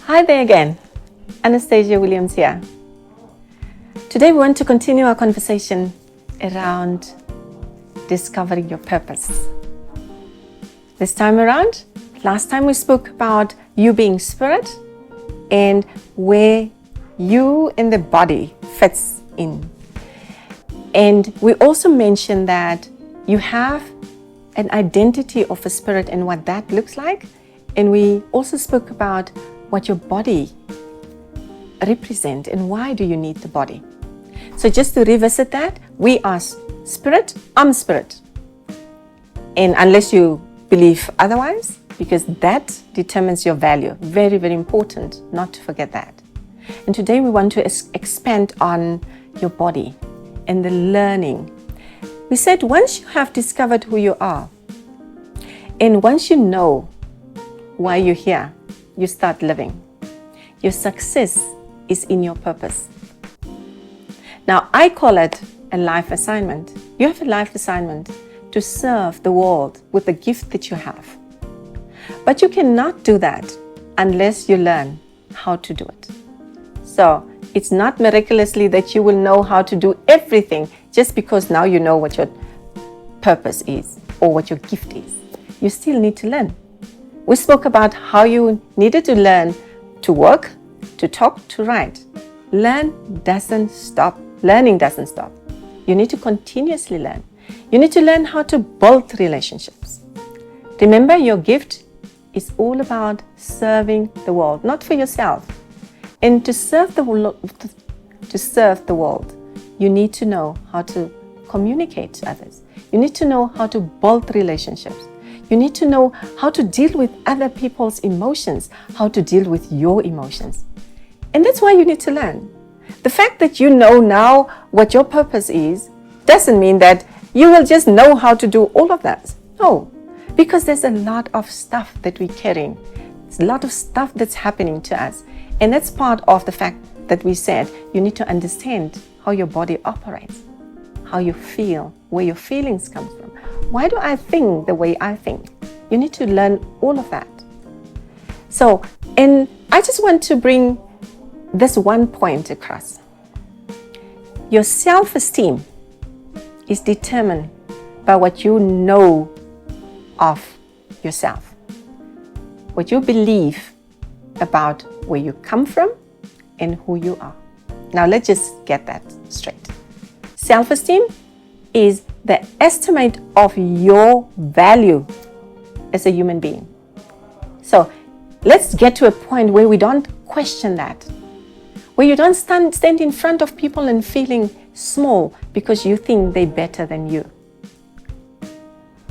Hi there again, Anastasia Williams here. Today we want to continue our conversation around discovering your purpose. This time around, last time we spoke about you being spirit and where you in the body fits in. And we also mentioned that you have an identity of a spirit and what that looks like. And we also spoke about what your body represents and why do you need the body. So just to revisit that, we are spirit, I'm spirit. And unless you believe otherwise, because that determines your value. Very, very important not to forget that. And today we want to expand on your body and the learning. We said once you have discovered who you are, and once you know why you're here, you start living. Your success is in your purpose. Now, I call it a life assignment. You have a life assignment to serve the world with the gift that you have. But you cannot do that unless you learn how to do it. So, it's not miraculously that you will know how to do everything just because now you know what your purpose is or what your gift is. You still need to learn. We spoke about how you needed to learn to work, to talk, to write. Learning doesn't stop. You need to continuously learn. You need to learn how to build relationships. Remember, your gift is all about serving the world, not for yourself. And to serve the world, you need to know how to communicate to others. You need to know how to build relationships. You need to know how to deal with other people's emotions, how to deal with your emotions. And that's why you need to learn. The fact that you know now what your purpose is doesn't mean that you will just know how to do all of that. No, because there's a lot of stuff that we're carrying. There's a lot of stuff that's happening to us. And that's part of the fact that we said you need to understand how your body operates, how you feel, where your feelings come from. Why do I think the way I think? You need to learn all of that. So, and I just want to bring this one point across. Your self-esteem is determined by what you know of yourself, what you believe about where you come from and who you are. Now let's just get that straight. Self-esteem is the estimate of your value as a human being. So let's get to a point where we don't question that, where you don't stand in front of people and feeling small because you think they're better than you.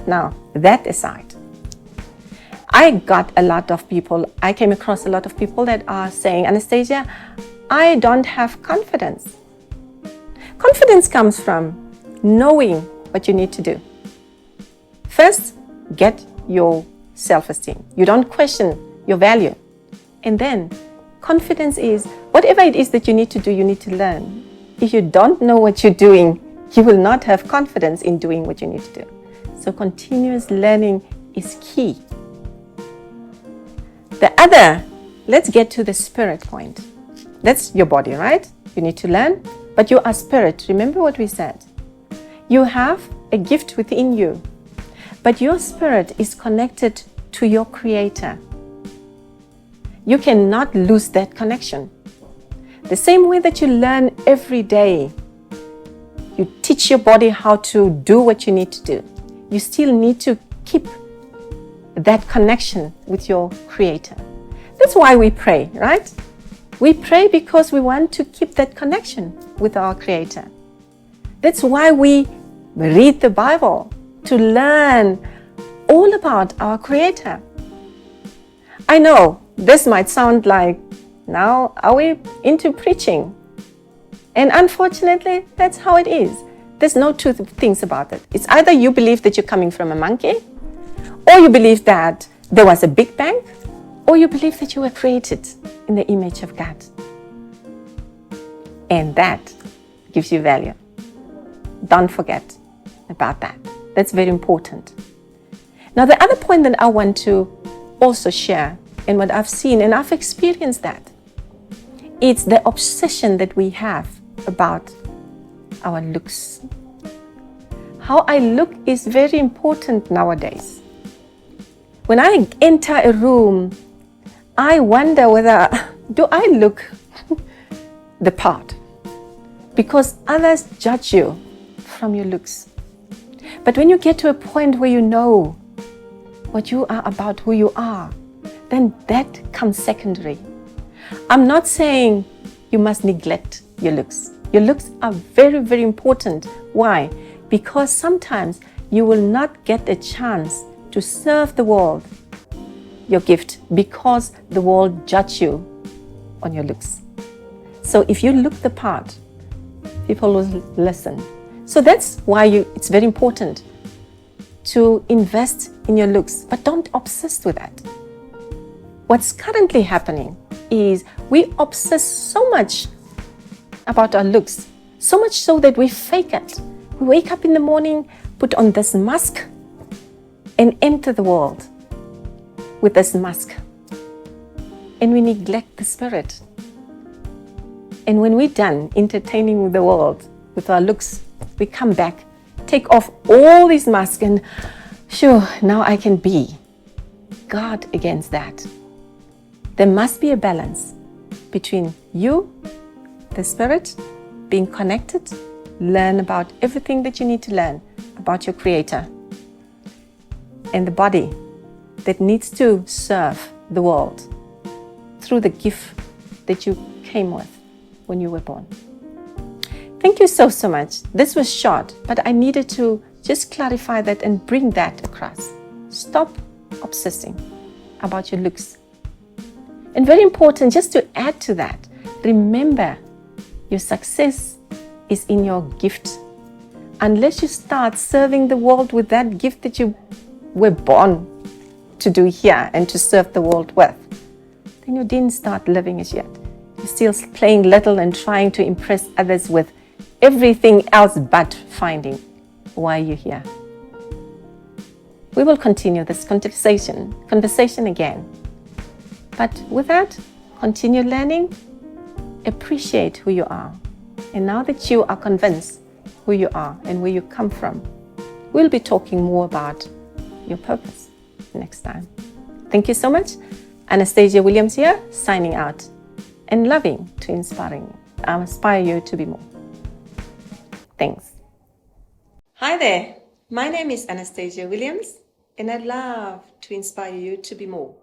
Now, that aside, I came across a lot of people that are saying, Anastasia, I don't have confidence. Confidence comes from knowing what you need to do. First, get your self-esteem. You don't question your value. And then, confidence is whatever it is that you need to do, you need to learn. If you don't know what you're doing, you will not have confidence in doing what you need to do. So continuous learning is key. Let's get to the spirit point. That's your body, right? You need to learn, but you are spirit. Remember what we said. You have a gift within you, but your spirit is connected to your Creator. You cannot lose that connection. The same way that you learn every day, you teach your body how to do what you need to do. You still need to keep that connection with your Creator. That's why we pray, right? We pray because we want to keep that connection with our Creator. That's why we read the Bible, to learn all about our Creator. I know this might sound like, now are we into preaching? And unfortunately, that's how it is. There's no two things about it. It's either you believe that you're coming from a monkey, or you believe that there was a Big Bang, or you believe that you were created in the image of God. And that gives you value. Don't forget about that. That's very important. Now, the other point that I want to also share and what I've seen, and I've experienced that, it's the obsession that we have about our looks. How I look is very important nowadays. When I enter a room, I wonder whether, do I look the part? Because others judge you from your looks. But when you get to a point where you know what you are about, who you are, then that comes secondary. I'm not saying you must neglect your looks. Your looks are very, very important. Why? Because sometimes you will not get a chance to serve the world your gift because the world judge you on your looks. So if you look the part, people will listen. So that's why it's very important to invest in your looks, but don't obsess with that. What's currently happening is we obsess so much about our looks, so much so that we fake it. We wake up in the morning, put on this mask, and enter the world with this mask. And we neglect the spirit. And when we're done entertaining with the world, with our looks, we come back, take off all these masks, and sure, now I can be. Guard against that. There must be a balance between you, the spirit, being connected, learn about everything that you need to learn about your Creator, and the body that needs to serve the world through the gift that you came with when you were born. Thank you so much. This was short, but I needed to just clarify that and bring that across. Stop obsessing about your looks. And very important, just to add to that, remember your success is in your gift. Unless you start serving the world with that gift that you were born to do here and to serve the world with, then you didn't start living as yet. You're still playing little and trying to impress others with everything else but finding why you're here. We will continue this conversation again. But with that, continue learning, appreciate who you are. And now that you are convinced who you are and where you come from, we'll be talking more about your purpose next time. Thank you so much. Anastasia Williams here, signing out and loving to inspire you to be more. Thanks. Hi there. My name is Anastasia Williams, and I love to inspire you to be more.